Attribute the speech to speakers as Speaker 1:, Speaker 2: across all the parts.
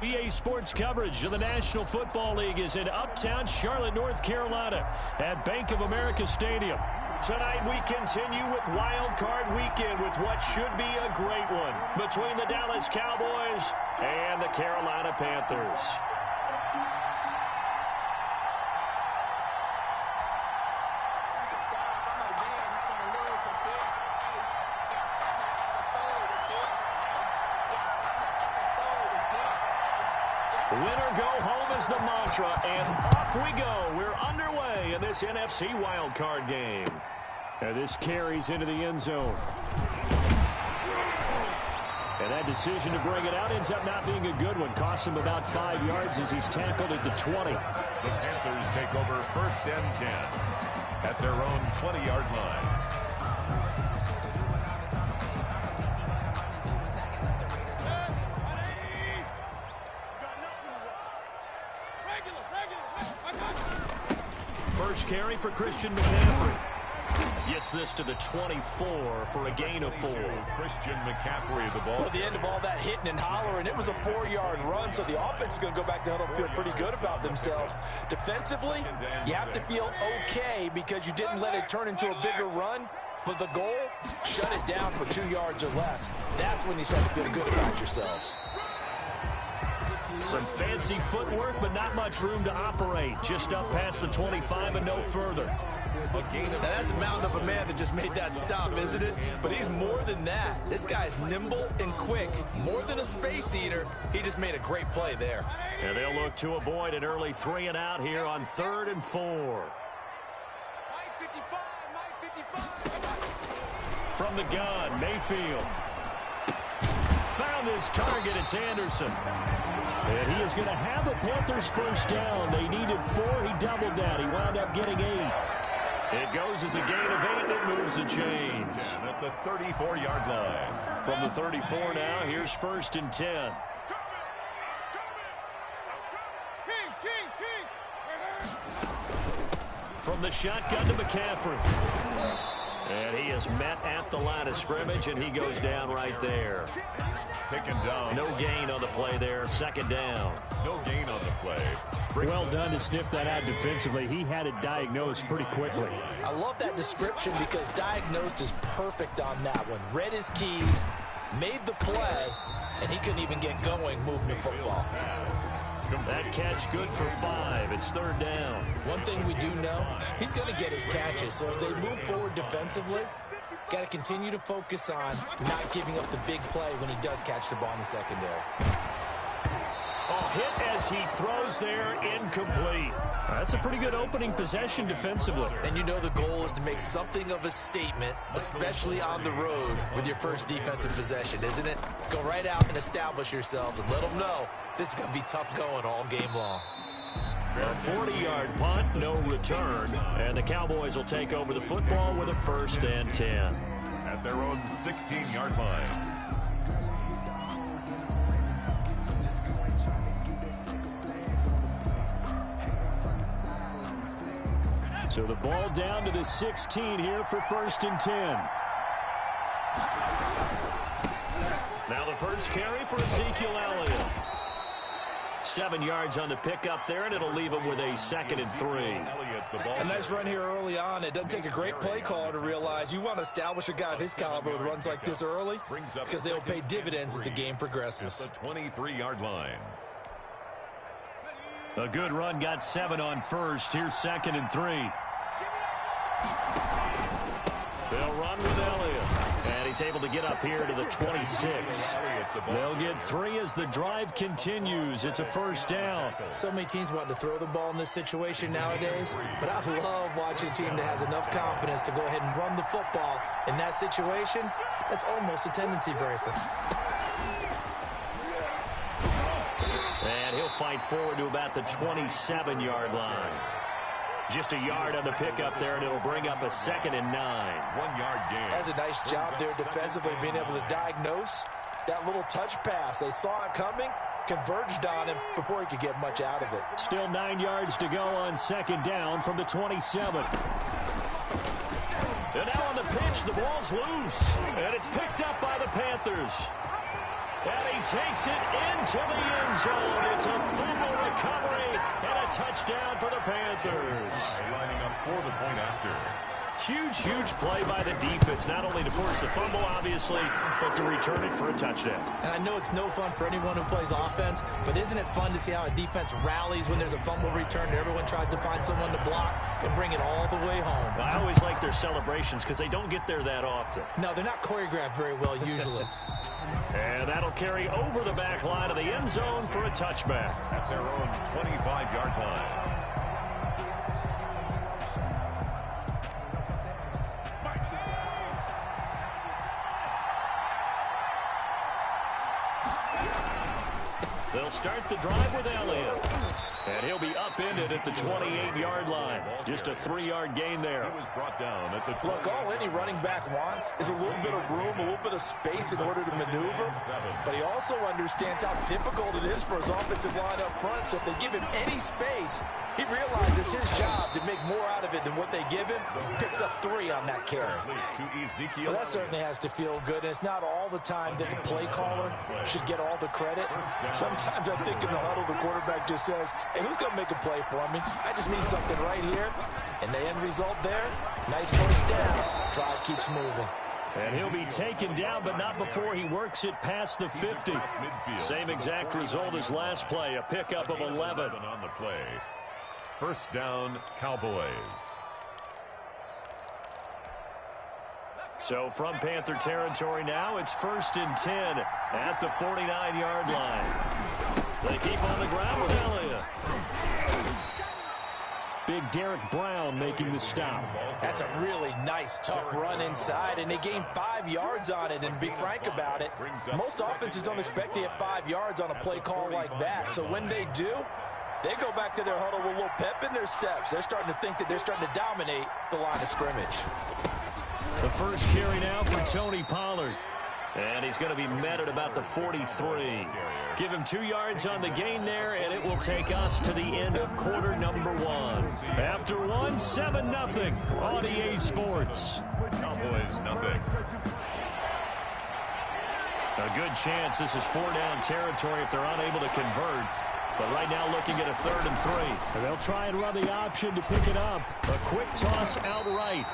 Speaker 1: EA Sports coverage of the National Football League is in uptown Charlotte, North Carolina at Bank of America Stadium. Tonight we continue with Wild Card Weekend with what should be a great one between the Dallas Cowboys and the Carolina Panthers. Winner go home is the mantra, and off we go. We're underway in this NFC wildcard game. And this carries into the end zone. And that decision to bring it out ends up not being a good one. Cost him about 5 yards as he's tackled at the 20.
Speaker 2: The Panthers take over 1st and 10 at their own 20-yard line.
Speaker 1: First carry for Christian McCaffrey. Gets this to the 24 for a gain of 4.
Speaker 2: Christian McCaffrey the ball.
Speaker 3: Well, at the end of all that hitting and hollering, it was a 4-yard run, so the offense is going to go back to huddle and feel pretty good about themselves. Defensively, you have to feel okay because you didn't let it turn into a bigger run, but the goal, shut it down for 2 yards or less. That's when you start to feel good about yourselves.
Speaker 1: Some fancy footwork, but not much room to operate. Just up past the 25 and no further.
Speaker 3: Now that's a mountain of a man that just made that stop, isn't it? But he's more than that. This guy's nimble and quick. More than a space eater. He just made a great play there.
Speaker 1: And they'll look to avoid an early 3 and out here on 3rd and 4. From the gun, Mayfield. Found his target. It's Anderson. And he is going to have a Panthers first down. They needed 4. He doubled that. He wound up getting 8. It goes as a gain of 8, and it moves the chains.
Speaker 2: At the 34-yard line.
Speaker 1: From the 34 now, here's 1st and 10. From the shotgun to McCaffrey. And he is met at the line of scrimmage, and he goes down right there.
Speaker 2: Taken down.
Speaker 1: No gain on the play there. 2nd down.
Speaker 2: No gain on the play.
Speaker 1: Well done to sniff that out defensively. He had it diagnosed pretty quickly.
Speaker 3: I love that description because diagnosed is perfect on that one. Read his keys, made the play, and he couldn't even get going moving the football.
Speaker 1: That catch good for 5. It's 3rd down.
Speaker 3: One thing we do know, he's going to get his catches. So as they move forward defensively, got to continue to focus on not giving up the big play when he does catch the ball in the secondary.
Speaker 1: Oh, hit as he throws there, incomplete. That's a pretty good opening possession defensively.
Speaker 3: And you know the goal is to make something of a statement, especially on the road with your first defensive possession, isn't it? Go right out and establish yourselves and let them know this is going to be tough going all game long.
Speaker 1: A 40-yard punt, no return, and the Cowboys will take over the football with a 1st and 10.
Speaker 2: At their own 16-yard line.
Speaker 1: So the ball down to the 16 here for 1st and 10. Now the first carry for Ezekiel Elliott. 7 yards on the pickup there, and it'll leave him with a 2nd and 3.
Speaker 3: A nice run here early on. It doesn't take a great play caller to realize you want to establish a guy of his caliber with runs like this early because they'll pay dividends as the game progresses.
Speaker 2: At the 23-yard line.
Speaker 1: A good run, got 7 on first. Here's 2nd and 3. They'll run with Elliott. And he's able to get up here to the 26. They'll get 3 as the drive continues. It's a 1st down.
Speaker 3: So many teams want to throw the ball in this situation nowadays, but I love watching a team that has enough confidence to go ahead and run the football. In that situation, that's almost a tendency breaker.
Speaker 1: And he'll fight forward to about the 27-yard line. Just a yard on the pickup there, and it'll bring up a 2nd and 9.
Speaker 2: 1-yard gain.
Speaker 3: That's a nice job there defensively, being able to diagnose that little touch pass. They saw it coming, converged on him before he could get much out of it.
Speaker 1: Still 9 yards to go on 2nd down from the 27. And now on the pitch, the ball's loose, and it's picked up by the Panthers. And he takes it into the end zone. It's a fumble recovery and a touchdown for the Panthers.
Speaker 2: Lining up for the point after.
Speaker 1: Huge, huge play by the defense, not only to force the fumble, obviously, but to return it for a touchdown.
Speaker 3: And I know it's no fun for anyone who plays offense, but isn't it fun to see how a defense rallies when there's a fumble return and everyone tries to find someone to block and bring it all the way home?
Speaker 1: Well, I always like their celebrations because they don't get there that often.
Speaker 3: No, they're not choreographed very well usually.
Speaker 1: And that'll carry over the back line of the end zone for a touchback.
Speaker 2: At their own 25-yard line.
Speaker 1: They'll start the drive with Elliott. And he'll be upended at the 28-yard line. Just a 3-yard gain there.
Speaker 2: He was brought down at the 20.
Speaker 3: Look, all any running back wants is a little bit of room, a little bit of space in order to maneuver. But he also understands how difficult it is for his offensive line up front. So if they give him any space, he realizes his job to make more out of it than what they give him. Picks up 3 on that carry. Well, that certainly has to feel good. And it's not all the time that the play caller should get all the credit. Sometimes I think in the huddle, the quarterback just says, hey, who's going to make a play for me? I just need something right here. And the end result there, nice first down. Drive keeps moving.
Speaker 1: And he'll be taken down, but not before he works it past the 50. Same exact result as last play, a pickup of 11.
Speaker 2: On the play. First down, Cowboys.
Speaker 1: So from Panther territory now, it's 1st and 10 at the 49-yard line. They keep on the ground with Elliott. Big Derek Brown making the stop.
Speaker 3: That's a really nice, tough run inside, and they gained 5 yards on it. And to be frank about it, most offenses don't expect to get 5 yards on a play call like that. So when they do, they go back to their huddle with a little pep in their steps. They're starting to think that they're starting to dominate the line of scrimmage.
Speaker 1: The first carry now for Tony Pollard. And he's going to be met at about the 43. Give him 2 yards on the gain there, and it will take us to the end of quarter number 1. After 1, 7-0 on EA Sports.
Speaker 2: Cowboys, nothing.
Speaker 1: A good chance this is 4-down territory if they're unable to convert. But right now looking at a 3rd and 3. And they'll try and run the option to pick it up. A quick toss outright.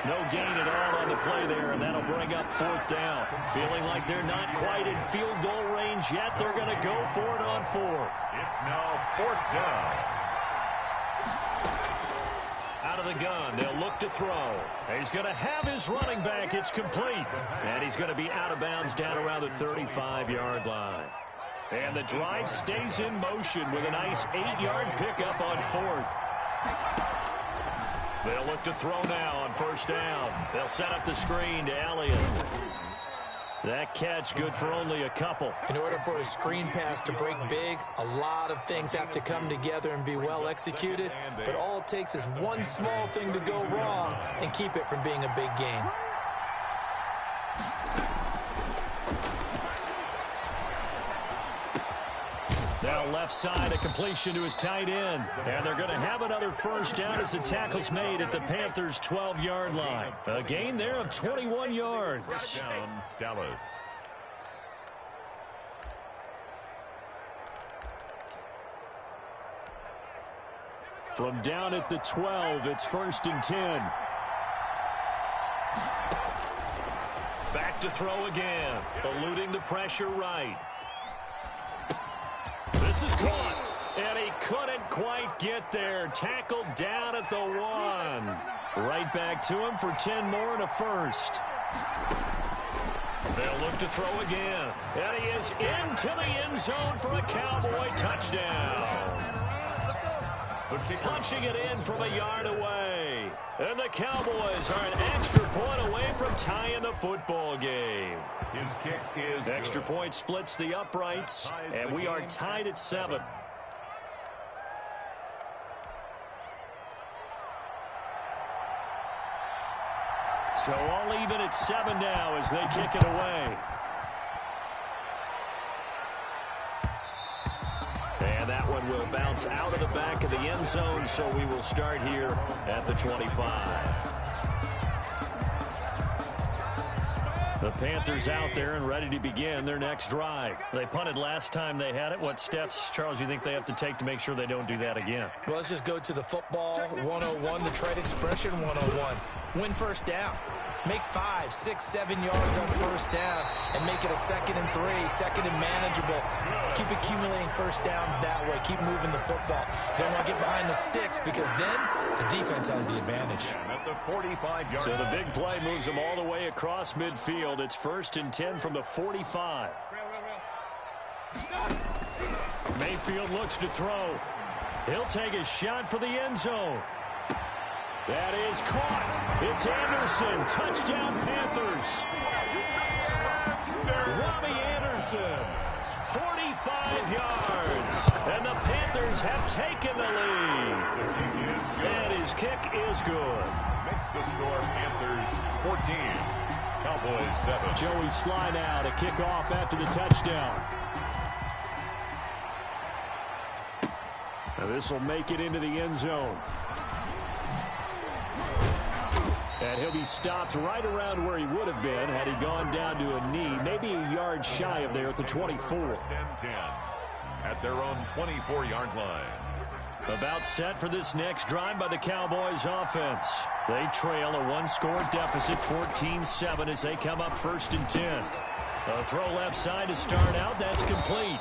Speaker 1: No gain at all on the play there, and that'll bring up 4th down. Feeling like they're not quite in field goal range yet. They're going to go for it on 4th.
Speaker 2: It's now 4th down.
Speaker 1: Out of the gun, they'll look to throw. He's going to have his running back. It's complete. And he's going to be out of bounds down around the 35-yard line. And the drive stays in motion with a nice 8-yard pickup on 4th. They'll look to throw now on 1st down. They'll set up the screen to Elliott. That catch good for only a couple.
Speaker 3: In order for a screen pass to break big, a lot of things have to come together and be well executed. But all it takes is one small thing to go wrong and keep it from being a big gain.
Speaker 1: Now left side, a completion to his tight end. And they're going to have another 1st down as the tackle's made at the Panthers' 12-yard line. A gain there of 21 yards.
Speaker 2: Down, Dallas.
Speaker 1: From down at the 12, it's 1st and 10. Back to throw again. Eluding the pressure right. This is caught, and he couldn't quite get there. Tackled down at the 1. Right back to him for 10 more and a 1st. They'll look to throw again, and he is into the end zone for a Cowboy touchdown. Punching it in from a yard away. And the Cowboys are an extra point away from tying the football game.
Speaker 2: His kick is
Speaker 1: Extra
Speaker 2: good.
Speaker 1: point splits the uprights, and we are tied at 7. So all even at 7 now as they kick it away. And that one will bounce out of the back of the end zone, so we will start here at the 25. The Panthers out there and ready to begin their next drive. They punted last time they had it. What steps, Charles, you think they have to take to make sure they don't do that again?
Speaker 3: Well, let's just go to the football 101, the trade expression 101. Win first down. Make 5, 6, 7 yards on first down and make it a 2nd and 3, 2nd and manageable. Keep accumulating first downs that way. Keep moving the football. You don't want to get behind the sticks because then the defense has the advantage.
Speaker 2: At the 45-yard
Speaker 1: So the big play moves them all the way across midfield. It's 1st and 10 from the 45. Mayfield looks to throw. He'll take a shot for the end zone. That is caught. It's Anderson. Touchdown, Panthers. Robbie Anderson, 45 yards. And the Panthers have taken the lead. And his kick is good.
Speaker 2: makes the score Panthers 14, Cowboys 7.
Speaker 1: Joey Sly now to kick off after the touchdown. Now this will make it into the end zone. And he'll be stopped right around where he would have been had he gone down to a knee, maybe a yard shy of there at the 24.
Speaker 2: 1st and 10 at their own 24-yard line.
Speaker 1: About set for this next drive by the Cowboys offense. They trail a one-score deficit, 14-7, as they come up 1st and 10. A throw left side to start out. That's complete.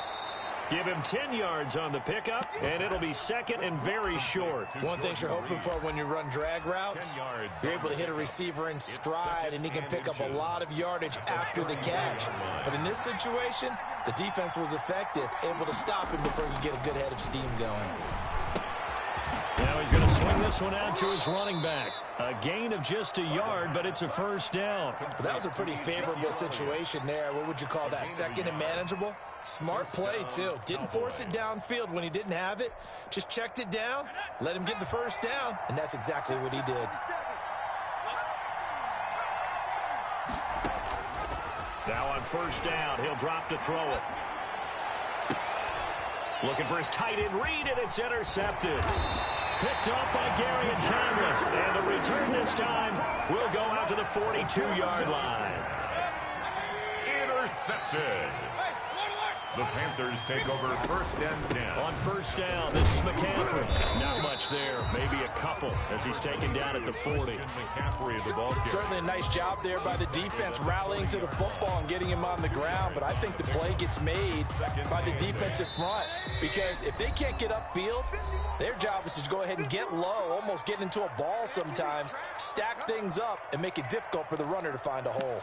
Speaker 1: Give him 10 yards on the pickup, and it'll be 2nd and very short.
Speaker 3: One thing you're hoping for when you run drag routes, you're able to hit a receiver in stride, and he can pick up a lot of yardage after the catch. But in this situation, the defense was effective, able to stop him before he could get a good head of steam going.
Speaker 1: Now he's going to swing this one out to his running back. A gain of just a yard, but it's a 1st down.
Speaker 3: But that was a pretty favorable situation there. What would you call that? 2nd and manageable? Smart play, too. Didn't force it downfield when he didn't have it. Just checked it down, let him get the 1st down, and that's exactly what he did.
Speaker 1: Now on 1st down, he'll drop to throw it. Looking for his tight end read, and it's intercepted. Picked up by Gary and Hamlin. And the return this time will go out to the 42-yard line.
Speaker 2: Intercepted. The Panthers take over 1st and 10.
Speaker 1: On 1st down, this is McCaffrey. Not much there, maybe a couple as he's taken down at the 40.
Speaker 2: McCaffrey, the ball carrier.
Speaker 3: Certainly a nice job there by the defense rallying to the football and getting him on the ground, but I think the play gets made by the defensive front because if they can't get upfield, their job is to go ahead and get low, almost get into a ball sometimes, stack things up, and make it difficult for the runner to find a hole.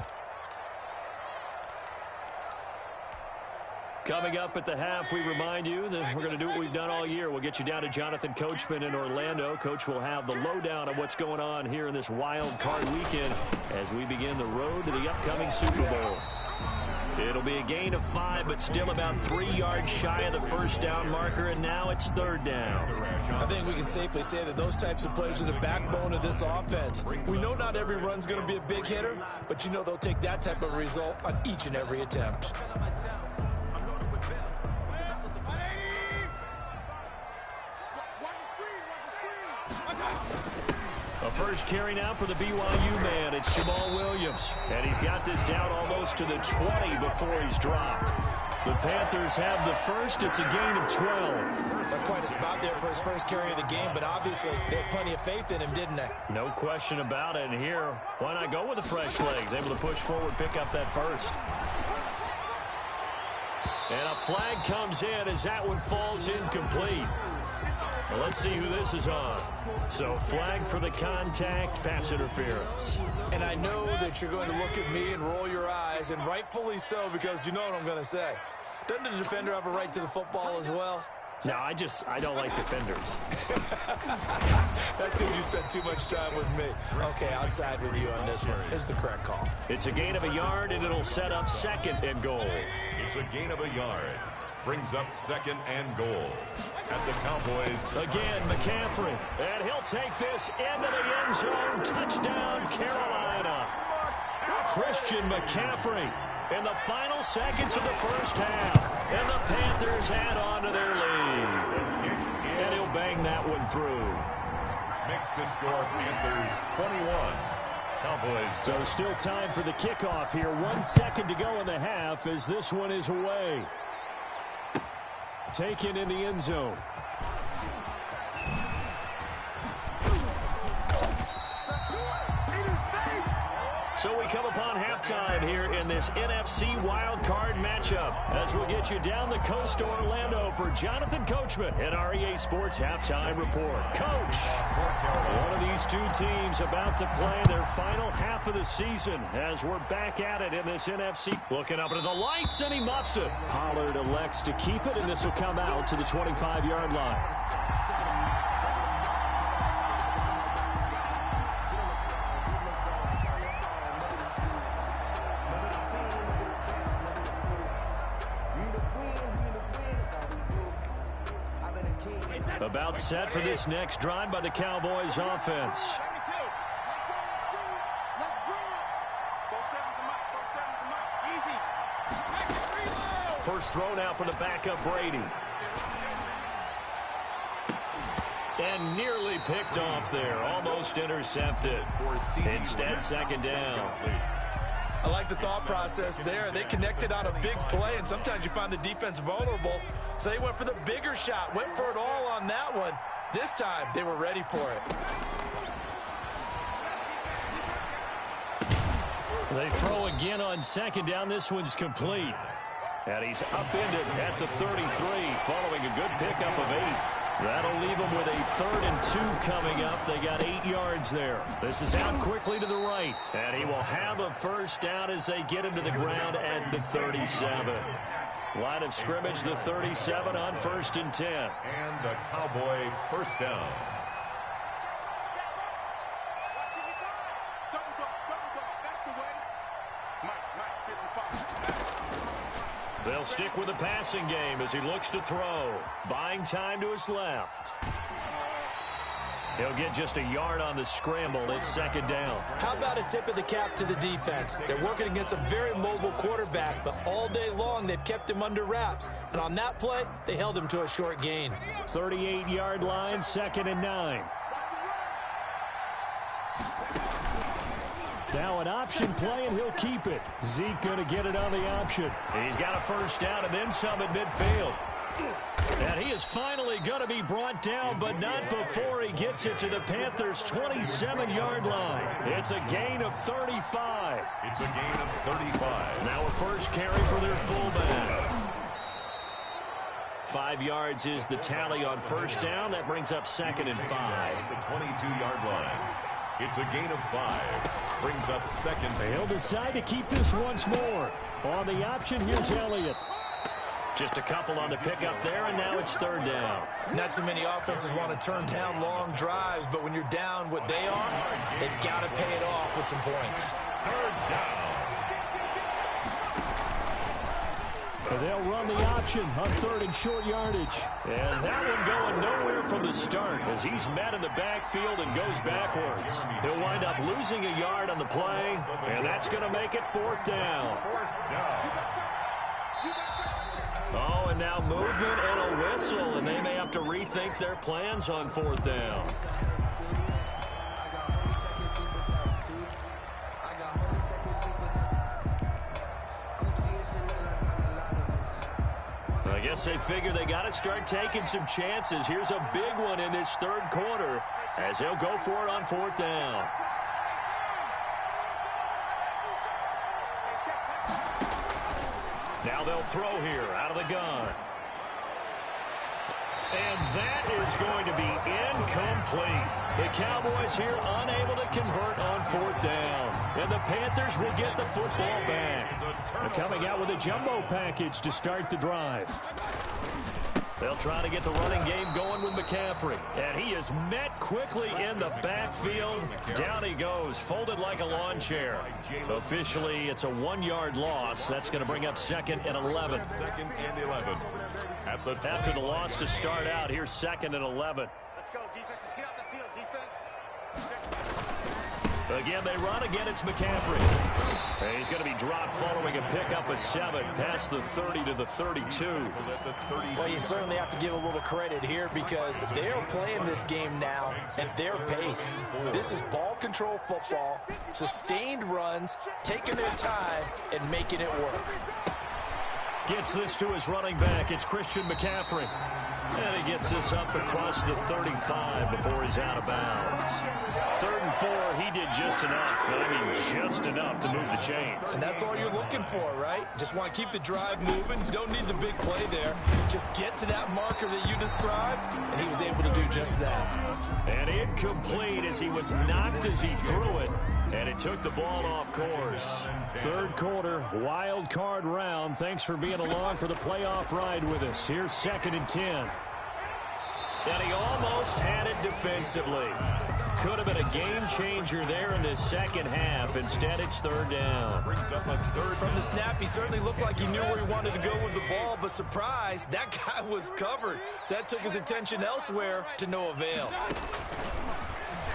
Speaker 1: Coming up at the half, we remind you that we're going to do what we've done all year. We'll get you down to Jonathan Coachman in Orlando. Coach will have the lowdown on what's going on here in this wild card weekend as we begin the road to the upcoming Super Bowl. It'll be a gain of 5, but still about 3 yards shy of the 1st down marker, and now it's 3rd down.
Speaker 3: I think we can safely say that those types of plays are the backbone of this offense. We know not every run's going to be a big hitter, but you know they'll take that type of result on each and every attempt.
Speaker 1: A first carry now for the BYU man. It's Jamal Williams. And he's got this down almost to the 20 before he's dropped. The Panthers have the first. It's a gain of 12.
Speaker 3: That's quite a spot there for his first carry of the game, but obviously they had plenty of faith in him, didn't they?
Speaker 1: No question about it. And here, why not go with the fresh legs? Able to push forward, pick up that first. And a flag comes in as that one falls incomplete. Well, let's see who this is on. So flag for the contact, pass interference.
Speaker 3: And I know that you're going to look at me and roll your eyes, and rightfully so, because you know what I'm going to say. Doesn't the defender have a right to the football as well?
Speaker 1: No, I don't like defenders.
Speaker 3: That's because you spent too much time with me. Okay, I'll side with you on this one. It's the correct call.
Speaker 1: It's a gain of a yard, and it'll set up 2nd and goal.
Speaker 2: It's a gain of a yard. Brings up 2nd and goal at the Cowboys.
Speaker 1: Again, McCaffrey. And he'll take this into the end zone. Touchdown, Carolina. Christian McCaffrey in the final seconds of the 1st half. And the Panthers add on to their lead. And he'll bang that one through.
Speaker 2: Makes the score Panthers 21, Cowboys.
Speaker 1: So still time for the kickoff here. 1 second to go in the half as this one is away. Taken in the end zone. So we come upon halftime here in this NFC wild card matchup as we'll get you down the coast to Orlando for Jonathan Coachman in our EA Sports Halftime Report. Coach, one of these two teams about to play their final half of the season as we're back at it in this NFC. Looking up into the lights, and he muffs it. Pollard elects to keep it, and this will come out to the 25-yard line. About set for this next drive by the Cowboys offense. First throw now for the backup Brady. And nearly picked off there. Almost intercepted. Instead, second down.
Speaker 3: I like the thought process there. They connected on a big play, and sometimes you find the defense vulnerable. So they went for the bigger shot, went for it all on that one. This time, they were ready for it.
Speaker 1: They throw again on second down. This one's complete. And he's upended at the 33 following a good pickup of 8. That'll leave them with a 3rd and 2 coming up. They got 8 yards there. This is out quickly to the right. And he will have a first down as they get him to the ground at the 37. Line of scrimmage, the 37 on 1st and 10.
Speaker 2: And the Cowboy first down.
Speaker 1: They'll stick with the passing game as he looks to throw. Buying time to his left. He'll get just a yard on the scramble. It's second down.
Speaker 3: How about a tip of the cap to the defense? They're working against a very mobile quarterback, but all day long they've kept him under wraps. And on that play, they held him to a short gain.
Speaker 1: 38-yard line, 2nd and 9. Now an option play, and he'll keep it. Zeke going to get it on the option. He's got a first down and then some at midfield. And he is finally going to be brought down, but not before he gets it to the Panthers' 27-yard line. It's a gain of 35.
Speaker 2: It's a gain of 35.
Speaker 1: Now a first carry for their fullback. 5 yards is the tally on first down. That brings up 2nd and 5.
Speaker 2: The 22-yard line. It's a gain of 5. Brings up 2nd.
Speaker 1: He'll decide to keep this once more. On the option, here's Elliott. Just a couple on the pickup there, and now it's 3rd down.
Speaker 3: Not too many offenses want to turn down long drives, but when you're down what they are, they've got to pay it off with some points.
Speaker 2: 3rd down.
Speaker 1: They'll run the option on 3rd and short yardage. And that one going nowhere from the start as he's met in the backfield and goes backwards. He'll wind up losing a yard on the play, and that's going to make it 4th down. Oh, and now movement and a whistle, and they may have to rethink their plans on 4th down. I guess they figure they got to start taking some chances. Here's a big one in this 3rd quarter as he'll go for it on 4th down. Now they'll throw here out of the gun. And that is going to be incomplete. The Cowboys here unable to convert on 4th down. And the Panthers will get the football back. They're coming out with a jumbo package to start the drive. They'll try to get the running game going with McCaffrey. And he is met quickly in the backfield. Down he goes, folded like a lawn chair. Officially, it's a 1-yard loss. That's going to bring up 2nd and 11.
Speaker 2: 2nd and 11.
Speaker 1: After the loss to start out, here's 2nd and 11.
Speaker 4: Let's go, defense. Let's get out the field, defense.
Speaker 1: Again, they run. Again, it's McCaffrey. And he's going to be dropped following a pickup of 7 past the 30 to the 32.
Speaker 3: Well, you certainly have to give a little credit here because they're playing this game now at their pace. This is ball control football, sustained runs, taking their time, and making it work.
Speaker 1: Gets this to his running back. It's Christian McCaffrey. And he gets this up across the 35 before he's out of bounds. 3rd and 4, he did just enough. I mean, just enough to move the chains.
Speaker 3: And that's all you're looking for, right? Just want to keep the drive moving. You don't need the big play there. Just get to that marker that you described, and he was able to do just that.
Speaker 1: And incomplete as he was knocked as he threw it. And it took the ball off course. 3rd quarter, wild card round. Thanks for being along for the playoff ride with us. Here's 2nd and 10. And he almost had it defensively. Could have been a game changer there in the second half. Instead, it's 3rd down.
Speaker 3: From the snap, he certainly looked like he knew where he wanted to go with the ball, but surprise, that guy was covered. So that took his attention elsewhere to no avail.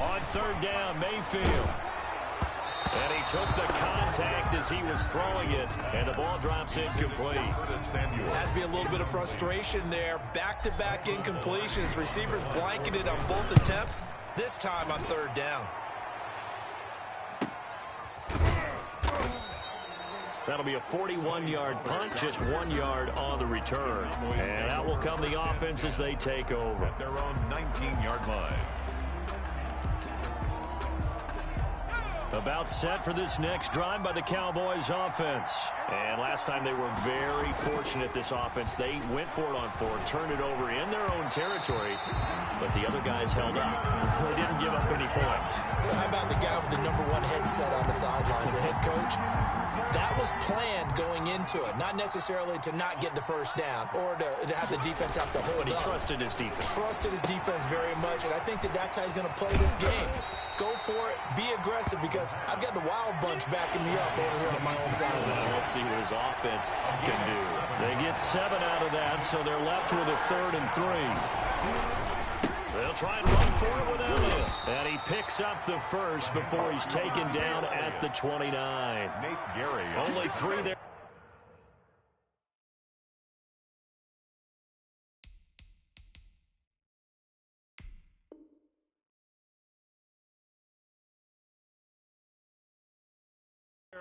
Speaker 1: On 3rd down, Mayfield. And he took the contact as he was throwing it, and the ball drops incomplete.
Speaker 3: Has to be a little bit of frustration there. Back-to-back incompletions. Receivers blanketed on both attempts, this time on 3rd down.
Speaker 1: That'll be a 41-yard punt, just 1 yard on the return. And out will come the offense as they take over.
Speaker 2: At their own 19-yard line.
Speaker 1: About set for this next drive by the Cowboys offense. And last time they were very fortunate, this offense. They went for it on 4, turned it over in their own territory, but the other guys held up. They didn't give up any points.
Speaker 3: So how about the guy with the #1 headset on the sidelines, the head coach? That was planned going into it, not necessarily to not get the first down or to have the defense have to hold up.
Speaker 1: But he trusted his defense.
Speaker 3: Trusted his defense very much, and I think that's how he's going to play this game. Go for it, be aggressive, because I've got the wild bunch backing me up over here on my own sideline.
Speaker 1: We'll see what his offense can do. They get 7 out of that, so they're left with a 3rd and 3. They'll try and run for it with Elliott. And he picks up the first before he's taken down at the 29.
Speaker 2: Nate Gary.
Speaker 1: Only 3 there.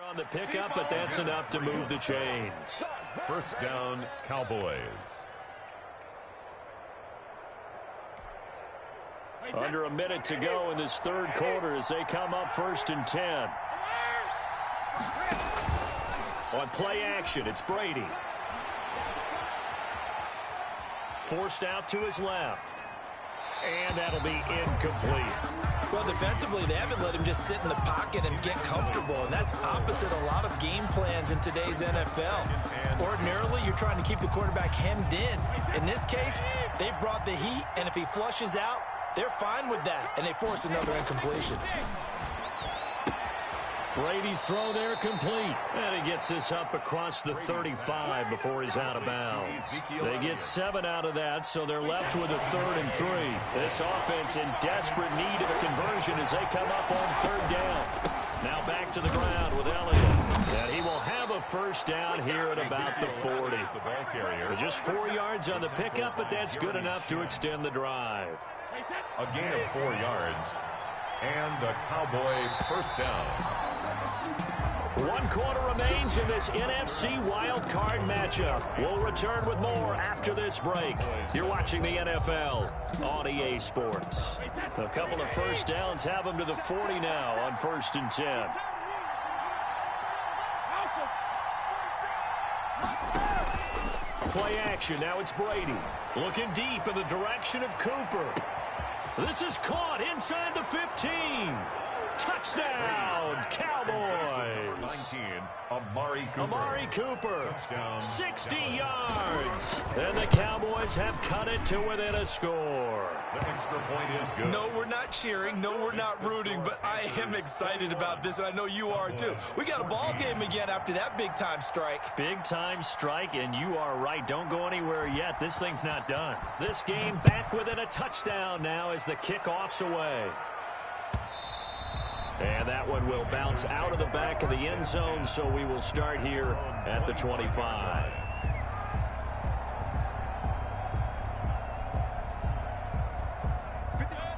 Speaker 1: On the pickup, but that's enough to move the chains.
Speaker 2: 1st down, Cowboys.
Speaker 1: Under a minute to go in this 3rd quarter as they come up 1st and 10. On play action, it's Brady. Forced out to his left. And that'll be incomplete.
Speaker 3: Well, defensively, they haven't let him just sit in the pocket and get comfortable, and that's opposite a lot of game plans in today's NFL. Ordinarily, you're trying to keep the quarterback hemmed in. In this case, they brought the heat, and if he flushes out, they're fine with that, and they force another incompletion.
Speaker 1: Brady's throw there complete. And he gets this up across the 35 before he's out of bounds. They get 7 out of that, so they're left with a 3rd and 3. This offense in desperate need of a conversion as they come up on 3rd down. Now back to the ground with Elliott. And he will have a 1st down here at about the 40. Just 4 yards on the pickup, but that's good enough to extend the drive.
Speaker 2: A gain of 4 yards. And the Cowboy 1st down.
Speaker 1: 1 quarter remains in this NFC wild card matchup. We'll return with more after this break. You're watching the NFL on EA Sports. A couple of 1st downs have them to the 40 now on 1st and 10. Play action. Now it's Brady. Looking deep in the direction of Cooper. This is caught inside the 15. Touchdown, Cowboys.
Speaker 2: 19, Amari Cooper.
Speaker 1: Amari Cooper,
Speaker 2: Touchdown,
Speaker 1: 60
Speaker 2: Cowboys.
Speaker 1: yards. And the Cowboys have cut it to within a score.
Speaker 2: The extra point is good.
Speaker 3: No, we're not cheering. No, we're not rooting. But I am excited about this, and I know you are too. We got a ball game again after that big-time strike.
Speaker 1: Big-time strike, and you are right. Don't go anywhere yet. This thing's not done. This game back within a touchdown now as the kickoff's away. And that one will bounce out of the back of the end zone, so we will start here at the 25.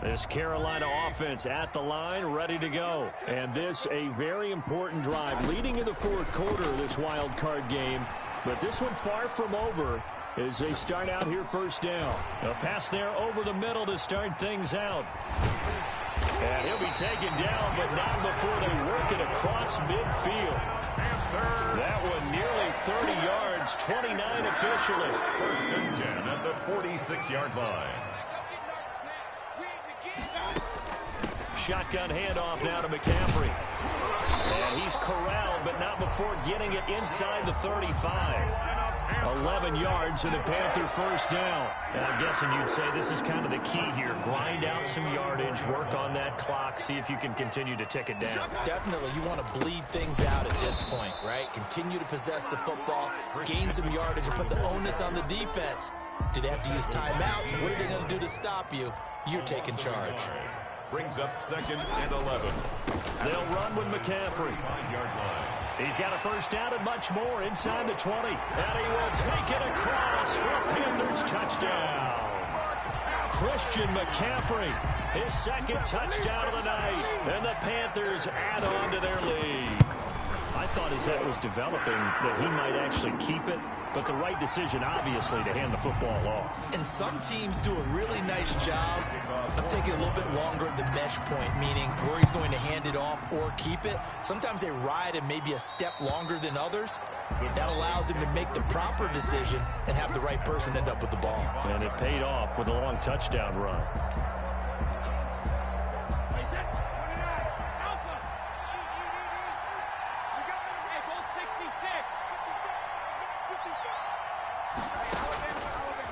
Speaker 1: This Carolina offense at the line, ready to go. And this a very important drive leading in the fourth quarter of this wild card game. But this one far from over as they start out here first down. A pass there over the middle to start things out. And he'll be taken down, but not before they work it across midfield. That one nearly 30 yards, 29 officially.
Speaker 2: First and 10 at the 46-yard line.
Speaker 1: Shotgun handoff now to McCaffrey. And he's corralled, but not before getting it inside the 35. 11 yards to the Panther first down. And I'm guessing you'd say this is kind of the key here. Grind out some yardage, work on that clock, see if you can continue to tick it down.
Speaker 3: Definitely, you want to bleed things out at this point, right? Continue to possess the football, gain some yardage, and put the onus on the defense. Do they have to use timeouts? What are they going to do to stop you? You're taking charge.
Speaker 2: Brings up 2nd and 11.
Speaker 1: They'll run with McCaffrey.
Speaker 2: 5-yard line.
Speaker 1: He's got a first down and much more inside the 20. And he will take it across for a Panthers touchdown. Christian McCaffrey, his second touchdown of the night. And the Panthers add on to their lead. I thought as that was developing that he might actually keep it. But the right decision, obviously, to hand the football off.
Speaker 3: And some teams do a really nice job of taking a little bit longer at the mesh point, meaning where he's going to hand it off or keep it. Sometimes they ride him maybe a step longer than others. That allows him to make the proper decision and have the right person end up with the ball.
Speaker 1: And it paid off with a long touchdown run.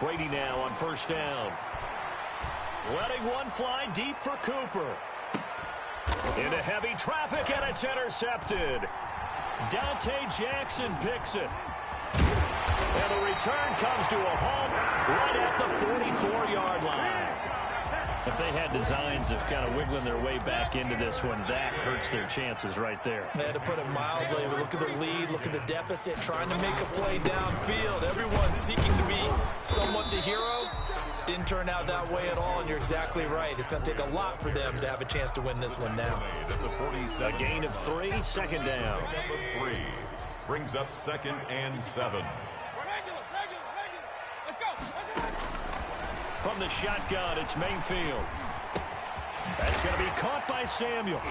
Speaker 1: Brady now on first down. Letting one fly deep for Cooper. Into heavy traffic, and it's intercepted. Dante Jackson picks it. And the return comes to a halt right at the 44-yard line. If they had designs of kind of wiggling their way back into this one, that hurts their chances right there.
Speaker 3: They had to put it mildly. Look at the lead, look at the deficit, trying to make a play downfield. Everyone seeking to be somewhat the hero. Didn't turn out that way at all, and you're exactly right. It's going to take a lot for them to have a chance to win this one now.
Speaker 1: A gain of 3, second down.
Speaker 2: Number 3 brings up 2nd and 7.
Speaker 1: From the shotgun, it's Mayfield. That's going to be caught by Samuel.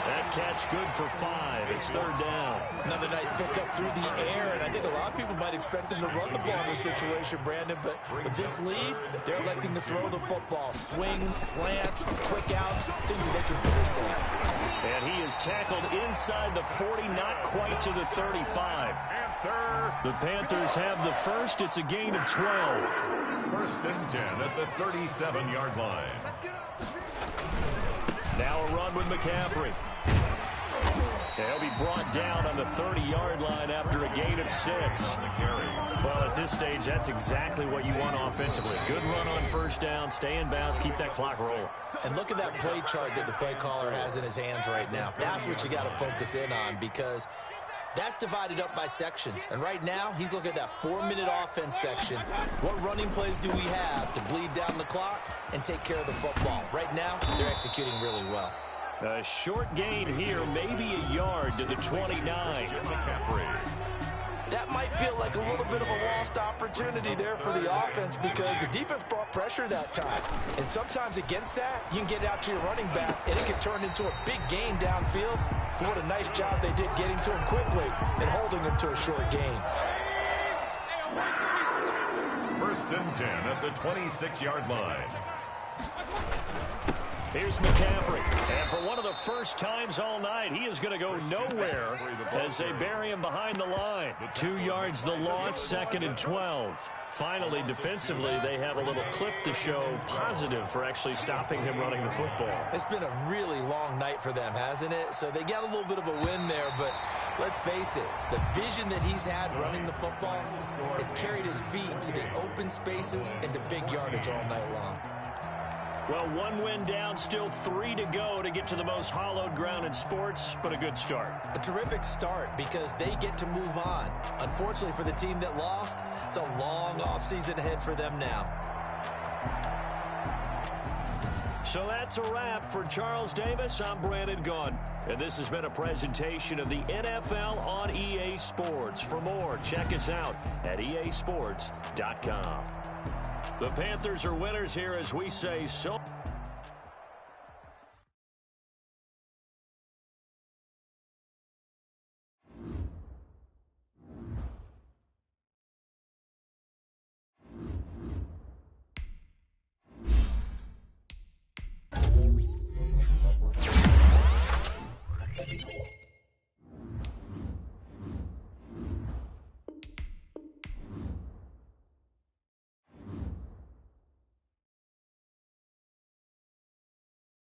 Speaker 1: That catch good for 5. It's third down.
Speaker 3: Another nice pickup through the air, and I think a lot of people might expect them to run the ball in this situation, Brandon, but with this lead, they're electing to throw the football. Swings, slants, quick outs, things that they consider safe.
Speaker 1: And he is tackled inside the 40, not quite to the 35. The Panthers have the first. It's a gain of 12.
Speaker 2: First and 10 at the 37-yard line.
Speaker 1: Now a run with McCaffrey. He'll be brought down on the 30-yard line after a gain of 6. Well, at this stage, that's exactly what you want offensively. Good run on first down, stay in bounds, keep that clock rolling.
Speaker 3: And look at that play chart that the play caller has in his hands right now. That's what you got to focus in on, because that's divided up by sections. And right now, he's looking at that 4-minute offense section. What running plays do we have to bleed down the clock and take care of the football? Right now, they're executing really well.
Speaker 1: A short gain here, maybe a yard to the 29.
Speaker 3: That might feel like a little bit of a lost opportunity there for the offense, because the defense brought pressure that time. And sometimes against that, you can get out to your running back, and it can turn into a big gain downfield. But what a nice job they did getting to him quickly and holding him to a short gain.
Speaker 2: First and 10 at the 26-yard line.
Speaker 1: Here's McCaffrey, and for one of the first times all night, he is going to go nowhere as they bury him behind the line. 2 yards the loss, 2nd and 12. Finally, defensively, they have a little clip to show positive for actually stopping him running the football.
Speaker 3: It's been a really long night for them, hasn't it? So they got a little bit of a win there, but let's face it, the vision that he's had running the football has carried his feet to the open spaces and to big yardage all night long.
Speaker 1: Well, one win down, still 3 to go to get to the most hallowed ground in sports, but a good start.
Speaker 3: A terrific start because they get to move on. Unfortunately for the team that lost, it's a long offseason ahead for them now.
Speaker 1: So that's a wrap for Charles Davis. I'm Brandon Gaudin, and this has been a presentation of the NFL on EA Sports. For more, check us out at easports.com. The Panthers are winners here, as we say so.